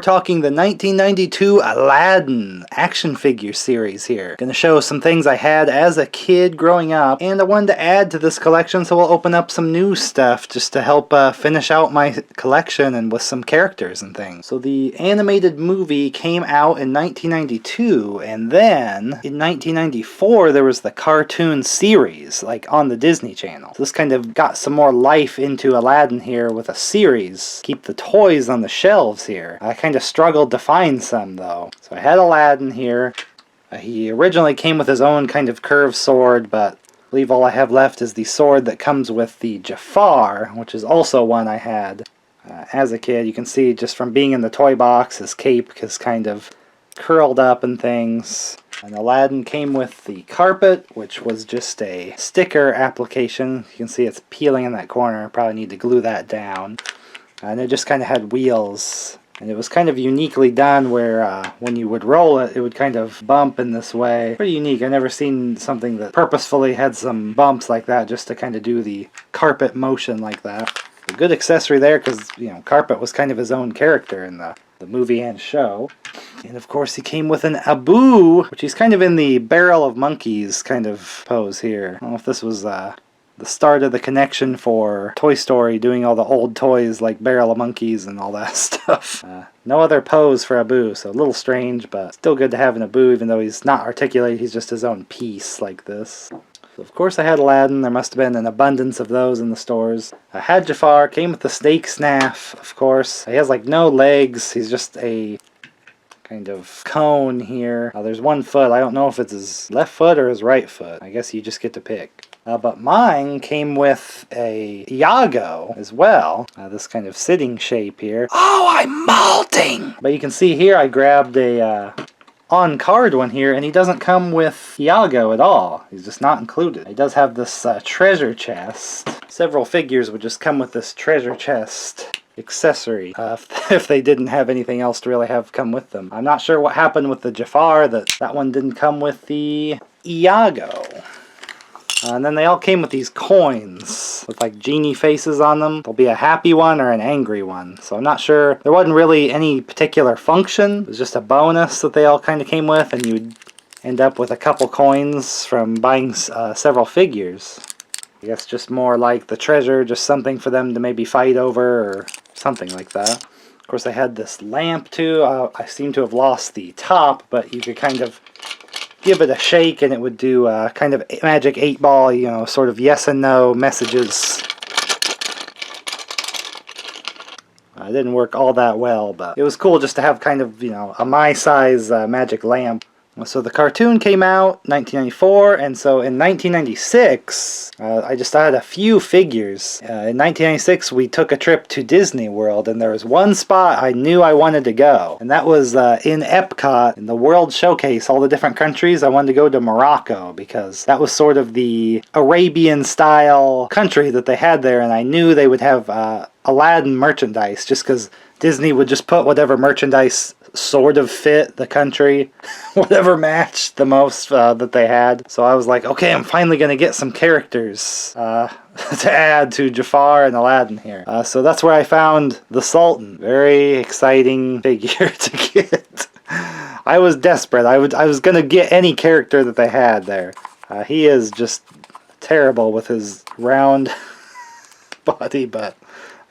We're talking the 1992 Aladdin action figure series here. Gonna show some things I had as a kid growing up, and I wanted to add to this collection, so we'll open up some new stuff just to help finish out my collection and with some characters and things. So the animated movie came out in 1992, and then in 1994 there was the cartoon series, like on the Disney Channel. So this kind of got some more life into Aladdin here with a series. Keep the toys on the shelves here. I kind of struggled to find some though. So I had Aladdin here. He originally came with his own kind of curved sword, but I believe all I have left is the sword that comes with the Jafar, which is also one I had as a kid. You can see just from being in the toy box, his cape is kind of curled up and things. And Aladdin came with the carpet, which was just a sticker application. You can see it's peeling in that corner. Probably need to glue that down. And it just kind of had wheels. And it was kind of uniquely done where when you would roll it, it would kind of bump in this way. Pretty unique. I've never seen something that purposefully had some bumps like that just to kind of do the carpet motion like that. A good accessory there because, you know, Carpet was kind of his own character in the movie and show. And of course he came with an Abu, which he's kind of in the barrel of monkeys kind of pose here. I don't know if this was the start of the connection for Toy Story, doing all the old toys like Barrel of Monkeys and all that stuff. No other pose for Abu, so a little strange, but still good to have an Abu, even though he's not articulated, he's just his own piece like this. So of course I had Aladdin. There must have been an abundance of those in the stores. I had Jafar, came with the snake snaff, of course. He has like no legs, he's just a kind of cone here. There's one foot. I don't know if it's his left foot or his right foot. I guess you just get to pick. But mine came with a Iago as well. This kind of sitting shape here. Oh, I'm molting! But you can see here I grabbed a on-card one here, and he doesn't come with Iago at all. He's just not included. He does have this treasure chest. Several figures would just come with this treasure chest accessory if they didn't have anything else to really have come with them. I'm not sure what happened with the Jafar, that one didn't come with the Iago. And then they all came with these coins with like genie faces on them. There'll be a happy one or an angry one. So I'm not sure. There wasn't really any particular function. It was just a bonus that they all kind of came with, and you'd end up with a couple coins from buying several figures. I guess just more like the treasure, just something for them to maybe fight over or something like that. Of course I had this lamp too. I seem to have lost the top, but you could kind of give it a shake and it would do kind of magic 8-ball, you know, sort of yes and no messages. It didn't work all that well, but it was cool just to have kind of, you know, a my-size magic lamp. So the cartoon came out 1994, and so in 1996, I just had a few figures. In 1996, we took a trip to Disney World, and there was one spot I knew I wanted to go, and that was in Epcot, in the World Showcase, all the different countries. I wanted to go to Morocco, because that was sort of the Arabian-style country that they had there, and I knew they would have Aladdin merchandise, just because Disney would just put whatever merchandise sort of fit the country, whatever matched the most that they had. So I was like, okay, I'm finally going to get some characters to add to Jafar and Aladdin here. So that's where I found the Sultan. Very exciting figure to get. I was desperate. I was going to get any character that they had there. He is just terrible with his round body, but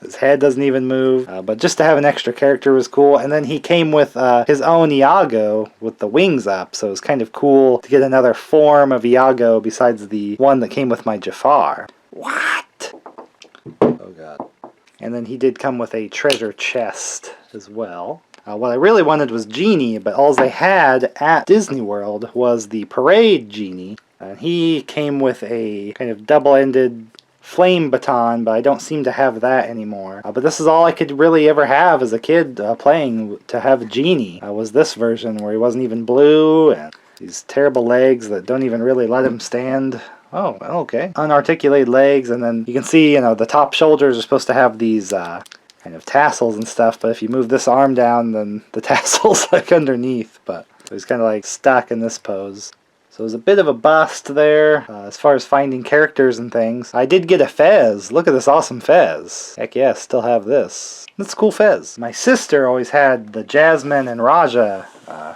his head doesn't even move, but just to have an extra character was cool. And then he came with his own Iago with the wings up, so it was kind of cool to get another form of Iago besides the one that came with my Jafar. What? Oh god. And then he did come with a treasure chest as well. What I really wanted was Genie, but all they had at Disney World was the Parade Genie. And he came with a kind of double-ended flame baton, but I don't seem to have that anymore. But this is all I could really ever have as a kid playing, to have Genie. Was this version where he wasn't even blue, and these terrible legs that don't even really let him stand. Oh, okay. Unarticulated legs, and then you can see, you know, the top shoulders are supposed to have these kind of tassels and stuff, but if you move this arm down, then the tassel's like underneath, but he's kind of like stuck in this pose. So it was a bit of a bust there as far as finding characters and things. I did get a fez. Look at this awesome fez. Heck yeah, still have this. That's a cool fez. My sister always had the Jasmine and Raja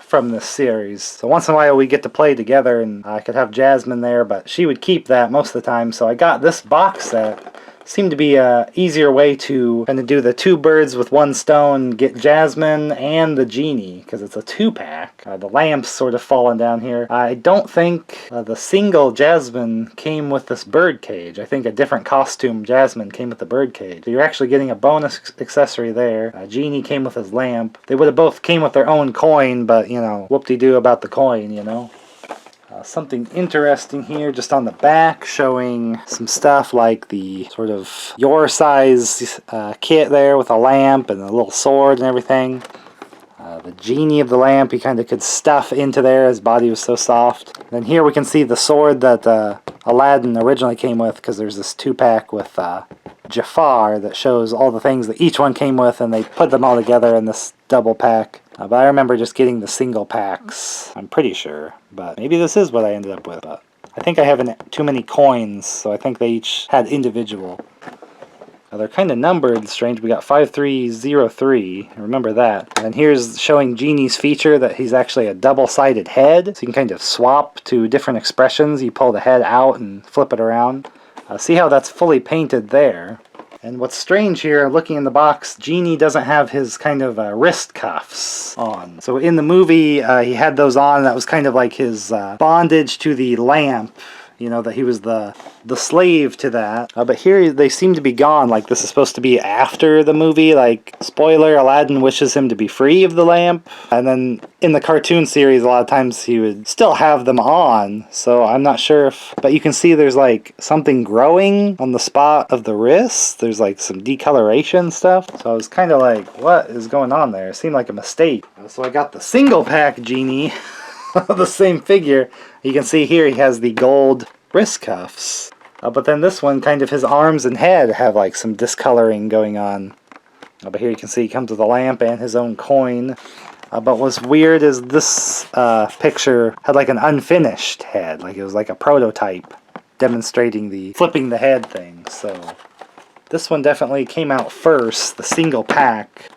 from this series. So once in a while we get to play together, and I could have Jasmine there, but she would keep that most of the time. So I got this box set. Seemed to be a easier way to kind of do the 2 birds with 1 stone, get Jasmine and the genie, because it's a 2-pack. The lamp's sort of fallen down here. I don't think the single Jasmine came with this bird cage. I think a different costume Jasmine came with the bird cage. So you're actually getting a bonus accessory there. Genie came with his lamp. They would have both came with their own coin, but, you know, whoop-de-doo about the coin, you know. Something interesting here just on the back, showing some stuff like the sort of your size kit there with a lamp and a little sword and everything. The genie of the lamp he kind of could stuff into there, his body was so soft. Then here we can see the sword that Aladdin originally came with, because there's this 2-pack with Jafar that shows all the things that each one came with, and they put them all together in this double pack. But I remember just getting the single packs, I'm pretty sure. But maybe this is what I ended up with. But I think I have too many coins, so I think they each had individual. Now they're kind of numbered, strange. We got 5303, remember that. And here's showing Genie's feature that he's actually a double-sided head. So you can kind of swap to different expressions. You pull the head out and flip it around. See how that's fully painted there. And what's strange here, looking in the box, Genie doesn't have his kind of wrist cuffs on. So in the movie, he had those on. That was kind of like his bondage to the lamp. You know, that he was the slave to that. But here they seem to be gone. Like this is supposed to be after the movie. Like, spoiler, Aladdin wishes him to be free of the lamp. And then in the cartoon series, a lot of times he would still have them on. So I'm not sure if... But you can see there's like something growing on the spot of the wrist. There's like some decoloration stuff. So I was kind of like, what is going on there? It seemed like a mistake. So I got the single pack Genie. The same figure. You can see here he has the gold wrist cuffs. But then this one, kind of his arms and head have like some discoloring going on. But here you can see he comes with a lamp and his own coin. But what's weird is this picture had like an unfinished head. Like it was like a prototype demonstrating the flipping the head thing. So this one definitely came out first, the single pack.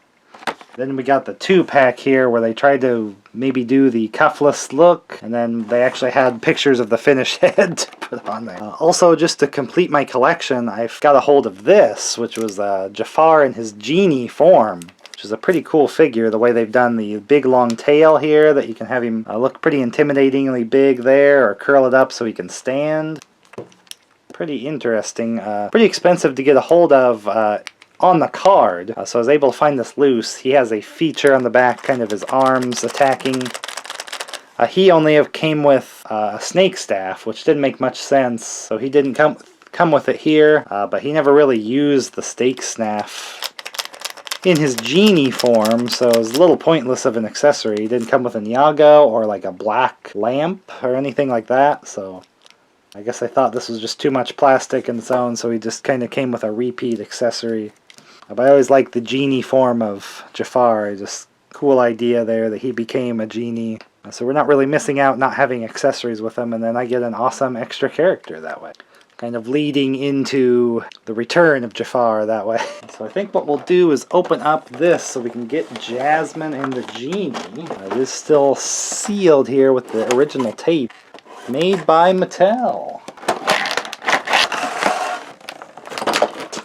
Then we got the 2-pack here where they tried to maybe do the cuffless look, and then they actually had pictures of the finished head to put on there. Also, just to complete my collection, I've got a hold of this, which was Jafar in his genie form, which is a pretty cool figure, the way they've done the big long tail here, that you can have him look pretty intimidatingly big there, or curl it up so he can stand. Pretty interesting. Pretty expensive to get a hold of on the card, so I was able to find this loose. He has a feature on the back, kind of his arms attacking. He only came with a snake staff, which didn't make much sense, so he didn't come with it here, but he never really used the snake staff in his genie form, so it was a little pointless of an accessory. He didn't come with a Nyago or like a black lamp or anything like that, so I guess I thought this was just too much plastic in its own, so he just kind of came with a repeat accessory. But I always liked the genie form of Jafar. Just cool idea there that he became a genie. So we're not really missing out not having accessories with him, and then I get an awesome extra character that way. Kind of leading into the return of Jafar that way. So I think what we'll do is open up this so we can get Jasmine and the genie. It is still sealed here with the original tape. Made by Mattel.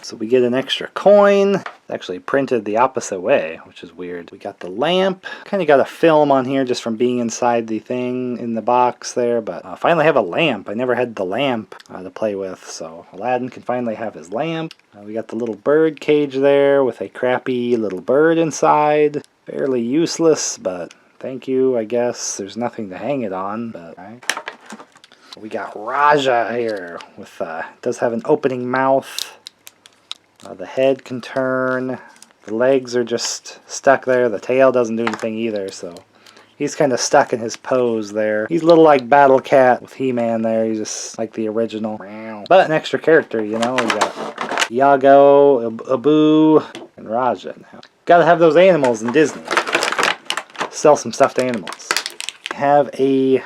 So we get an extra coin. It's actually printed the opposite way, which is weird. We got the lamp. Kind of got a film on here just from being inside the thing in the box there, but I finally have a lamp. I never had the lamp to play with, so Aladdin can finally have his lamp. We got the little bird cage there with a crappy little bird inside. Fairly useless, but thank you, I guess. There's nothing to hang it on, but right. We got Raja here with does have an opening mouth. The head can turn. The legs are just stuck there. The tail doesn't do anything either, so he's kind of stuck in his pose there. He's a little like Battle Cat with He-Man there. He's just like the original. But an extra character, you know. We got Iago, Abu, and Raja now. Gotta have those animals in Disney. Sell some stuffed animals. We have a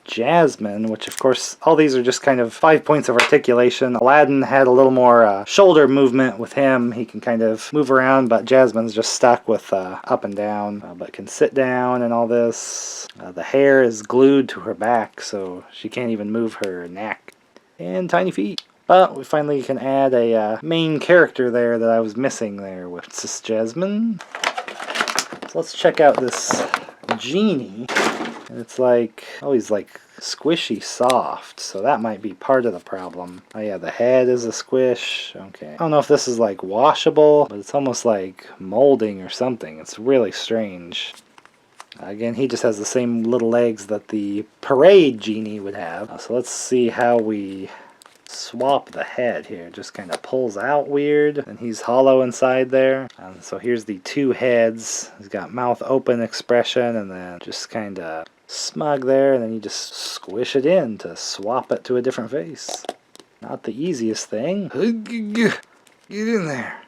Jasmine, which of course all these are just kind of 5 points of articulation. Aladdin had a little more shoulder movement with him. He can kind of move around, but Jasmine's just stuck with up and down, but can sit down and all this. The hair is glued to her back, so she can't even move her neck. And tiny feet. But we finally can add a main character there that I was missing there with this Jasmine. So let's check out this genie. And it's like, oh, he's like squishy soft, so that might be part of the problem. Oh yeah, the head is a squish. Okay. I don't know if this is like washable, but it's almost like molding or something. It's really strange. Again, he just has the same little legs that the parade genie would have. So let's see how we swap the head here. It just kind of pulls out weird, and he's hollow inside there. And so here's the two heads. He's got mouth open expression, and then just kind of smug there, and then you just squish it in to swap it to a different face. Not the easiest thing. Get in there.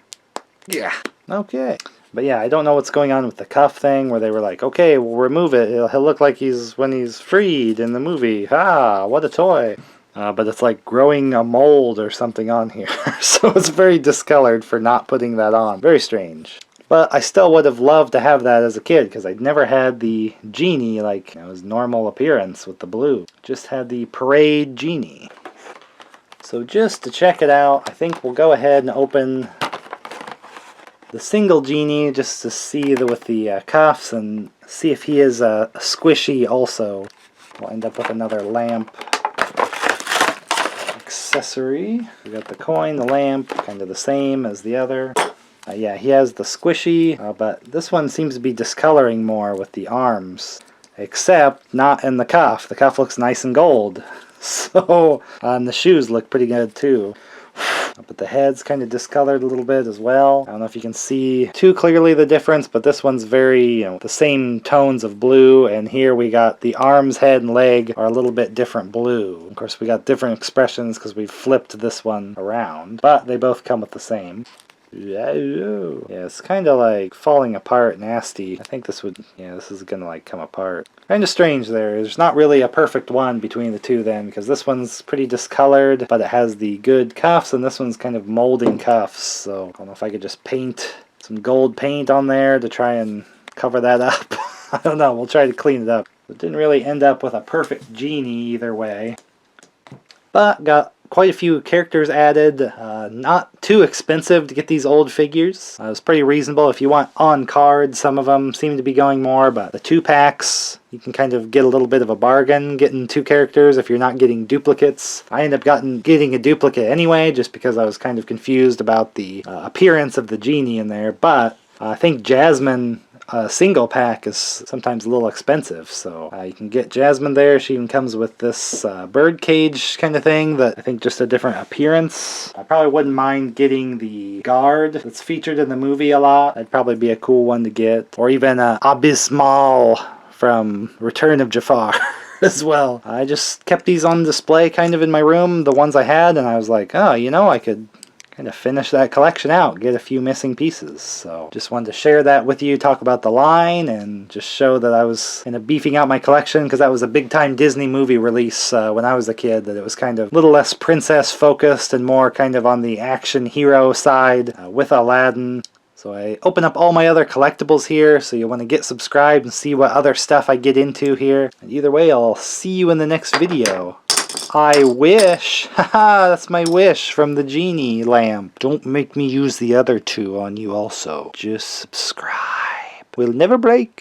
Yeah. Okay. But yeah, I don't know what's going on with the cuff thing, where they were like, okay, we'll remove it. He'll look like when he's freed in the movie. Ah, what a toy. But it's like growing a mold or something on here. So it's very discolored for not putting that on. Very strange. But I still would have loved to have that as a kid, because I'd never had the genie like his normal appearance with the blue. Just had the parade genie. So just to check it out, I think we'll go ahead and open the single genie just to see with the cuffs and see if he is squishy also. We'll end up with another lamp accessory. We got the coin, the lamp, kind of the same as the other. Yeah, he has the squishy, but this one seems to be discoloring more with the arms. Except not in the cuff. The cuff looks nice and gold. So, and the shoes look pretty good too. But the head's kind of discolored a little bit as well. I don't know if you can see too clearly the difference, but this one's very, the same tones of blue, and here we got the arms, head, and leg are a little bit different blue. Of course, we got different expressions because we flipped this one around, but they both come with the same. Yeah, it's kind of like falling apart nasty. I think this would, this is gonna like come apart. Kind of strange there. There's not really a perfect one between the two then, because this one's pretty discolored, but it has the good cuffs, and this one's kind of molding cuffs. So I don't know if I could just paint some gold paint on there to try and cover that up. I don't know, we'll try to clean it up. It didn't really end up with a perfect genie either way. But got quite a few characters added. Not too expensive to get these old figures. It was pretty reasonable. If you want on cards, some of them seem to be going more, but the 2-packs, you can kind of get a little bit of a bargain getting 2 characters if you're not getting duplicates. I ended up getting a duplicate anyway, just because I was kind of confused about the appearance of the genie in there, but I think Jasmine single pack is sometimes a little expensive, so you can get Jasmine there. She even comes with this bird cage kind of thing that I think just a different appearance. I probably wouldn't mind getting the guard that's featured in the movie a lot. That'd probably be a cool one to get, or even Abismal from Return of Jafar as well. I just kept these on display kind of in my room, the ones I had, and I was like, oh, I could kind of finish that collection out, get a few missing pieces. So just wanted to share that with you, talk about the line, and just show that I was kind of beefing out my collection, because that was a big time Disney movie release when I was a kid, that it was kind of a little less princess focused and more kind of on the action hero side with Aladdin. So I open up all my other collectibles here, so you want to get subscribed and see what other stuff I get into here. And either way, I'll see you in the next video. I wish. Haha, that's my wish from the genie lamp. Don't make me use the other 2 on you also. Just subscribe. We'll never break.